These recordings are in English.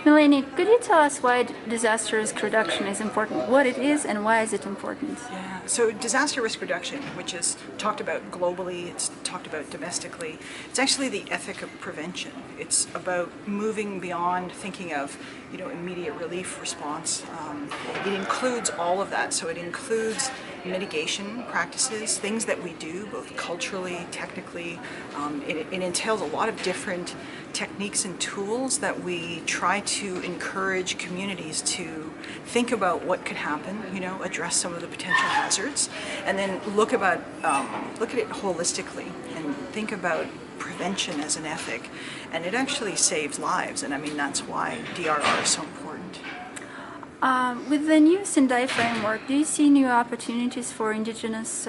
Melanie, could you tell us why disaster risk reduction is important? What it is and why is it important? Yeah, so disaster risk reduction, which is talked about globally, it's talked about domestically, it's actually the ethic of prevention. It's about moving beyond thinking of, immediate relief response. It includes all of that, so it includes mitigation practices, things that we do both culturally, technically. It entails a lot of different techniques and tools that we try to encourage communities to think about what could happen, address some of the potential hazards, and then look at it holistically and think about prevention as an ethic. And it actually saves lives, and I mean that's why DRR is so important. With the new Sendai framework, do you see new opportunities for Indigenous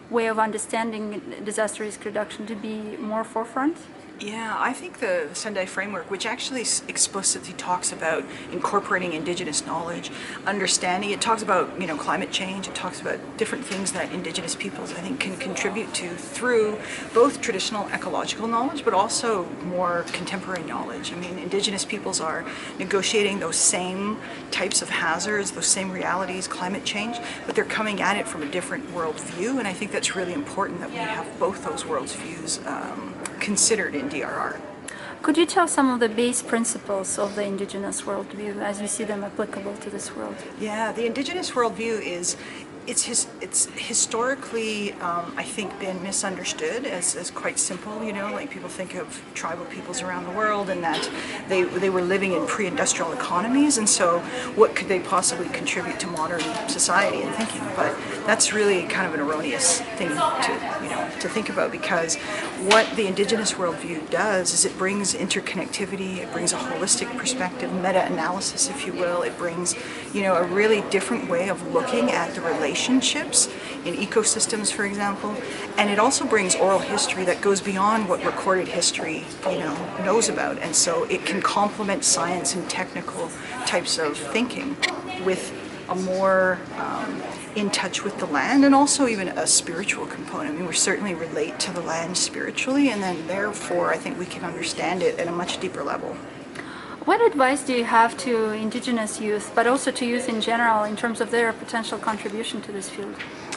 way of understanding disaster risk reduction to be more forefront? Yeah, I think the Sendai framework, which actually explicitly talks about incorporating Indigenous knowledge, understanding, it talks about climate change, it talks about different things that Indigenous peoples I think can contribute to through both traditional ecological knowledge but also more contemporary knowledge. I mean, Indigenous peoples are negotiating those same types of hazards, those same realities, climate change, but they're coming at it from a different worldview, and I think that's really important that we have both those worldviews considered in DRR. Could you tell some of the base principles of the Indigenous worldview as you see them applicable to this world? Yeah, the Indigenous worldview it's historically, I think, been misunderstood as quite simple, like people think of tribal peoples around the world and that they were living in pre-industrial economies, and so what could they possibly contribute to modern society and thinking? But that's really kind of an erroneous thing to think about, because what the Indigenous worldview does is it brings interconnectivity, it brings a holistic perspective, meta-analysis, if you will. It brings, a really different way of looking at the relationships in ecosystems, for example, and it also brings oral history that goes beyond what recorded history, knows about, and so it can complement science and technical types of thinking with a more in touch with the land, and also even a spiritual component. I mean, we certainly relate to the land spiritually, and then therefore I think we can understand it at a much deeper level. What advice do you have to Indigenous youth, but also to youth in general, in terms of their potential contribution to this field?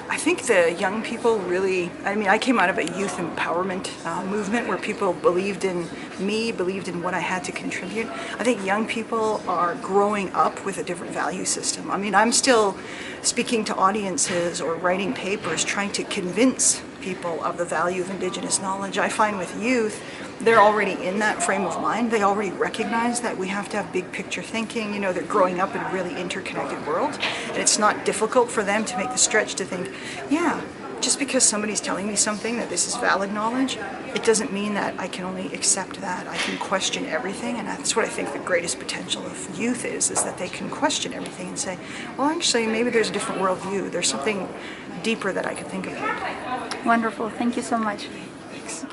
I think the young people really, I came out of a youth empowerment movement where people believed in me, believed in what I had to contribute. I think young people are growing up with a different value system. I mean, I'm still speaking to audiences or writing papers trying to convince people of the value of Indigenous knowledge. I find with youth, they're already in that frame of mind. They already recognize that we have to have big picture thinking. They're growing up in a really interconnected world, and it's not difficult for them to make the stretch to think, yeah, just because somebody's telling me something that this is valid knowledge, it doesn't mean that I can only accept that. I can question everything, and that's what I think the greatest potential of youth is that they can question everything and say, well, actually, maybe there's a different worldview. There's something deeper that I could think about. Wonderful. Thank you so much. Thanks.